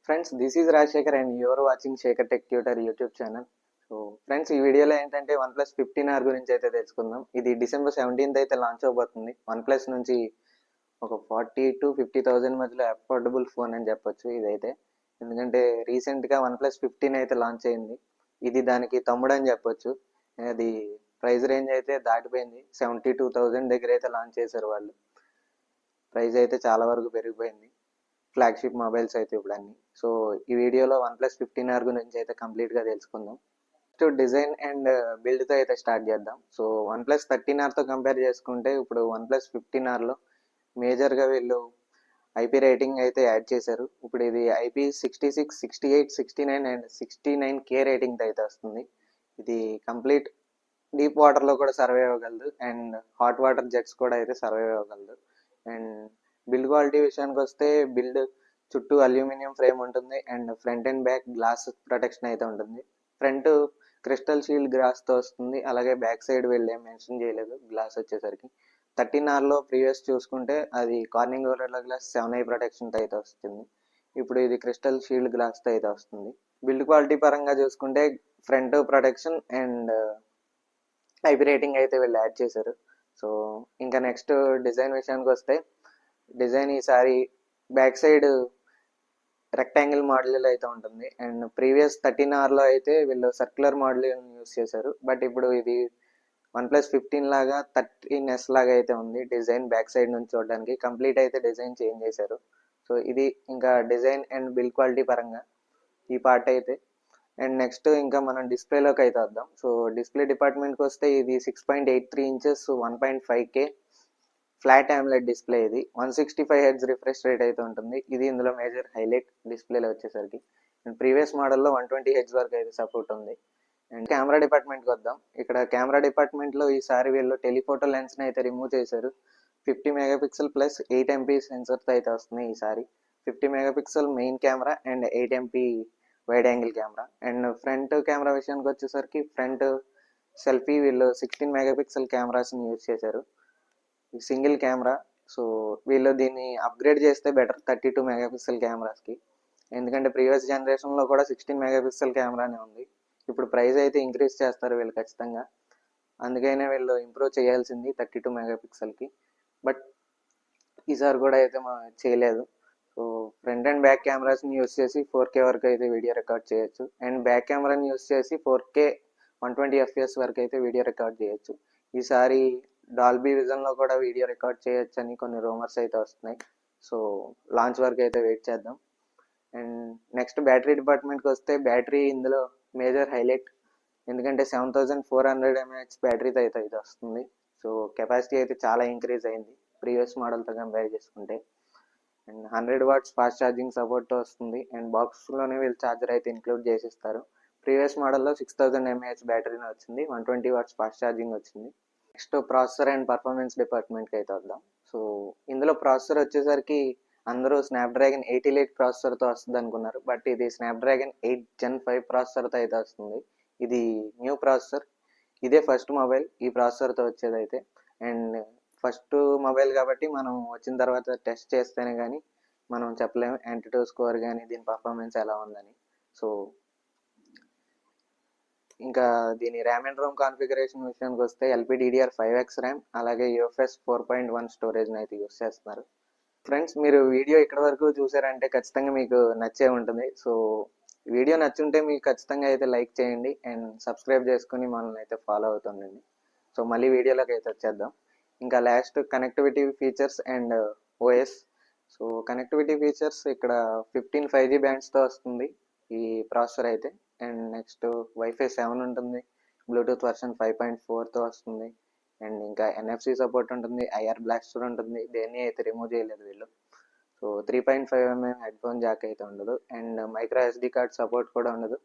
Friends, this is Rajasekhar and your watching Sekhar tech tutor YouTube channel. So friends, ఈ వీడియోలో ఏంటంటే OnePlus 15R గురించి అయితే తెలుసుకుందాం. ఇది December 17th అయితే లాంచ్ అవబోతుంది. OnePlus నుంచి ఒక 40,000 to 50,000 మధ్యలో అఫోర్డబుల్ ఫోన్ అని చెప్పొచ్చు ఇదైతే. ఎందుకంటే రీసెంట్గా OnePlus 15 అయితే లాంచ్ అయింది. ఇది దానికి తమ్ముడు అని చెప్పొచ్చు. అది ప్రైస్ రేంజ్ అయితే దాటిపోయింది. 72,000 దగ్గర అయితే లాంచ్ చేశారు వాళ్ళు. ప్రైస్ అయితే చాలా వరకు పెరిగిపోయింది. ఫ్లాగ్షిప్ మొబైల్స్ అయితే ఇప్పుడు అన్ని. సో ఈ వీడియోలో OnePlus 15R గురించి అయితే కంప్లీట్గా తెలుసుకుందాం. ఫస్ట్ డిజైన్ అండ్ బిల్డ్తో అయితే స్టార్ట్ చేద్దాం. సో OnePlus 13Rతో కంపేర్ చేసుకుంటే ఇప్పుడు OnePlus 15Rలో మేజర్గా వీళ్ళు ఐపీ రేటింగ్ అయితే యాడ్ చేశారు. ఇప్పుడు ఇది IP66, 68, 69 అండ్ 69K రేటింగ్తో అయితే వస్తుంది. ఇది కంప్లీట్ డీప్ వాటర్లో కూడా సర్వైవ్ అవ్వగలదు అండ్ హాట్ వాటర్ జెట్స్ కూడా అయితే సర్వైవ్ అవ్వగలదు. అండ్ బిల్డ్ క్వాలిటీ విషయానికి వస్తే బిల్డ్ చుట్టూ అల్యూమినియం ఫ్రేమ్ ఉంటుంది and front and back glass protection అయితే ఉంటుంది. ఫ్రంట్ క్రిస్టల్ షీల్డ్ గ్లాస్తో వస్తుంది. అలాగే బ్యాక్ సైడ్ వీళ్ళు మెన్షన్ చేయలేదు గ్లాస్ వచ్చేసరికి. 13Rలో ప్రీవియస్ చూసుకుంటే అది కార్నింగ్ గొరిల్లా గ్లాస్ 7i ప్రొటెక్షన్తో అయితే వస్తుంది. ఇప్పుడు ఇది క్రిస్టల్ షీల్డ్ గ్లాస్తో అయితే వస్తుంది. బిల్డ్ క్వాలిటీ పరంగా చూసుకుంటే front protection and IP rating అయితే వీళ్ళు యాడ్ చేశారు. సో ఇంకా నెక్స్ట్ డిజైన్ విషయానికి వస్తే డిజైన్ ఈసారి బ్యాక్ సైడ్ రెక్టాంగిల్ మోడల్ అయితే ఉంటుంది అండ్ ప్రీవియస్ 13Rలో అయితే వీళ్ళు సర్క్యులర్ మోడల్ యూస్ చేశారు. బట్ ఇప్పుడు ఇది OnePlus 15 లాగా 13S లాగా అయితే ఉంది డిజైన్. బ్యాక్ సైడ్ నుంచి చూడడానికి కంప్లీట్ అయితే డిజైన్ చేంజ్ చేశారు. సో ఇది ఇంకా డిజైన్ అండ్ బిల్డ్ క్వాలిటీ పరంగా ఈ పార్ట్ అయితే. అండ్ నెక్స్ట్ ఇంకా మనం డిస్ప్లేలోకి అయితే వద్దాం. సో డిస్ప్లే డిపార్ట్మెంట్కి వస్తే ఇది 6.83 inches 1.5K flat AMOLED display. ఇది 165 Hz రిఫ్రెష్ రేట్ అయితే ఉంటుంది. ఇది ఇందులో మేజర్ హైలైట్ డిస్ప్లేలో వచ్చేసరికి. అండ్ ప్రీవియస్ మోడల్లో 120 Hz వరకు అయితే సపోర్ట్ ఉంది. అండ్ కెమెరా డిపార్ట్మెంట్కి వద్దాం. ఇక్కడ కెమెరా డిపార్ట్మెంట్లో ఈసారి వీళ్ళు టెలిఫోటో లెన్స్ని అయితే రిమూవ్ చేశారు. 50 MP ప్లస్ 8 MP సెన్సర్తో అయితే వస్తుంది ఈసారి. 50 MP main camera and 8 MP wide angle camera. And front camera విషయానికి వచ్చేసరికి ఫ్రంట్ సెల్ఫీ వీళ్ళు 16 MP కెమెరాస్ని యూజ్ చేశారు. Single camera. సో వీళ్ళు దీన్ని అప్గ్రేడ్ చేస్తే బెటర్ 32 MP కెమెరాస్కి. ఎందుకంటే ప్రీవియస్ జనరేషన్లో కూడా 16 MP కెమెరానే ఉంది. ఇప్పుడు ప్రైస్ అయితే ఇంక్రీజ్ చేస్తారు వీళ్ళు ఖచ్చితంగా. అందుకనే వీళ్ళు ఇంప్రూవ్ చేయాల్సింది 32 MP. బట్ ఈసారి కూడా అయితే చేయలేదు. సో ఫ్రంట్ అండ్ బ్యాక్ కెమెరాస్ని యూస్ చేసి 4K వరకు అయితే వీడియో రికార్డ్ చేయొచ్చు. అండ్ బ్యాక్ కెమెరాని యూస్ చేసి 4K 120 FPS వరకు అయితే వీడియో రికార్డ్ చేయొచ్చు. ఈసారి డాల్బీ విజన్లో కూడా వీడియో రికార్డ్ చేయొచ్చు అని కొన్ని రూమర్స్ అయితే వస్తున్నాయి. సో లాంచ్ వరకు అయితే వెయిట్ చేద్దాం. అండ్ నెక్స్ట్ బ్యాటరీ డిపార్ట్మెంట్కి వస్తే బ్యాటరీ ఇందులో మేజర్ హైలైట్. ఎందుకంటే 7400 mAh బ్యాటరీతో అయితే ఇది వస్తుంది. సో కెపాసిటీ అయితే చాలా ఇంక్రీజ్ అయింది ప్రీవియస్ మోడల్తో కంపేర్ చేసుకుంటే. అండ్ 100 watts ఫాస్ట్ ఛార్జింగ్ సపోర్ట్తో వస్తుంది. అండ్ బాక్స్లోనే వీళ్ళు ఛార్జర్ అయితే ఇంక్లూడ్ చేసిస్తారు. ప్రీవియస్ మోడల్లో 6000 mAh బ్యాటరీని వచ్చింది, 120 watts ఫాస్ట్ ఛార్జింగ్ వచ్చింది. నెక్స్ట్ ప్రాసెసర్ అండ్ పర్ఫార్మెన్స్ డిపార్ట్మెంట్కి అయితే వద్దాం. సో ఇందులో ప్రాసెసర్ వచ్చేసరికి అందరూ స్నాప్డ్రాగన్ 8 Elite ప్రాసెసర్తో వస్తుంది అనుకున్నారు. బట్ ఇది స్నాప్డ్రాగన్ 8 Gen 5 ప్రాసెసర్తో అయితే వస్తుంది. ఇది న్యూ ప్రాసెసర్. ఇదే ఫస్ట్ మొబైల్ ఈ ప్రాసెసర్తో వచ్చేది అయితే. అండ్ ఫస్ట్ మొబైల్ కాబట్టి మనం వచ్చిన తర్వాత టెస్ట్ చేస్తేనే కానీ మనం చెప్పలేము యాంటిటో స్కోర్ కానీ దీని పర్ఫార్మెన్స్ ఎలా ఉందని. సో ఇంకా దీని ర్యామ్ అండ్ రోమ్ కాన్ఫిగరేషన్ విషయానికి వస్తే LPDDR5X ర్యామ్ అలాగే UFS 4.1 స్టోరేజ్ని అయితే యూస్ చేస్తున్నారు. ఫ్రెండ్స్, మీరు వీడియో ఇక్కడ వరకు చూసారంటే ఖచ్చితంగా మీకు నచ్చే ఉంటుంది. సో వీడియో నచ్చుంటే మీకు ఖచ్చితంగా అయితే లైక్ చేయండి అండ్ సబ్స్క్రైబ్ చేసుకుని మనల్ని అయితే ఫాలో అవుతుండండి. సో మళ్ళీ వీడియోలోకి అయితే వచ్చేద్దాం. ఇంకా last connectivity features and OS. So connectivity features ఇక్కడ 15 5G బ్యాండ్స్తో వస్తుంది ఈ ప్రాసెసర్ అయితే. అండ్ నెక్స్ట్ Wi-Fi 7 ఉంటుంది, బ్లూటూత్ వర్షన్ 5.4తో వస్తుంది. అండ్ ఇంకా NFC సపోర్ట్ ఉంటుంది, IR బ్లాస్టర్ ఉంటుంది. దేన్ని అయితే రిమూవ్ చేయలేదు వీళ్ళు. So 3.5mm head phone Jack అయితే ఉండదు. And micro SD card support కూడా ఉండదు.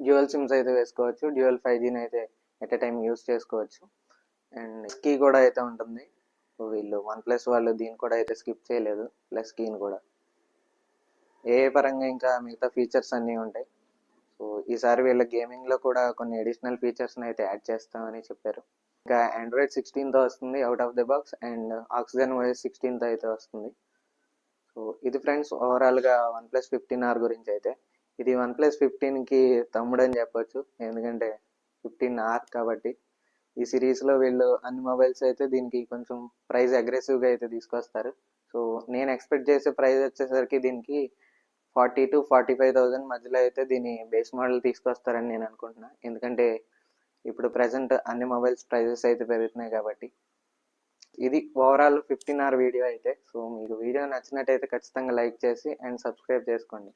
డ్యూయల్ సిమ్స్ అయితే వేసుకోవచ్చు, డ్యూయల్ 5Gని అయితే ఎట్ ఎ టైం యూస్ చేసుకోవచ్చు. అండ్ కీ కూడా అయితే ఉంటుంది. సో వీళ్ళు OnePlus వాళ్ళు దీన్ని కూడా అయితే స్కిప్ చేయలేదు, ప్లస్ కీని కూడా. ఏ పరంగా ఇంకా మిగతా ఫీచర్స్ అన్నీ ఉంటాయి. సో ఈసారి వీళ్ళ గేమింగ్లో కూడా కొన్ని అడిషనల్ ఫీచర్స్ని అయితే యాడ్ చేస్తామని చెప్పారు. ఇంకా Android 16తో వస్తుంది out of the box. And Oxygen OS 16తో అయితే వస్తుంది. సో ఇది ఫ్రెండ్స్ ఓవరాల్గా వన్ ప్లస్ 15R గురించి అయితే. ఇది వన్ ప్లస్ 15కి తమ్ముడు అని చెప్పొచ్చు, ఎందుకంటే 15R కాబట్టి. ఈ సిరీస్లో వీళ్ళు అన్ని మొబైల్స్ అయితే దీనికి కొంచెం ప్రైస్ అగ్రెసివ్గా అయితే తీసుకొస్తారు. సో నేను ఎక్స్పెక్ట్ చేసే ప్రైస్ వచ్చేసరికి దీనికి 40,000 to 45,000 మధ్యలో అయితే దీని బేస్ మోడల్ తీసుకొస్తారని నేను అనుకుంటున్నా, ఎందుకంటే ఇప్పుడు ప్రజెంట్ అన్ని మొబైల్స్ ప్రైజెస్ అయితే పెరుగుతున్నాయి కాబట్టి. ఇది ఓవరాల్ 15R వీడియో అయితే. సో మీకు వీడియో నచ్చినట్టయితే ఖచ్చితంగా లైక్ చేసి అండ్ సబ్స్క్రైబ్ చేసుకోండి.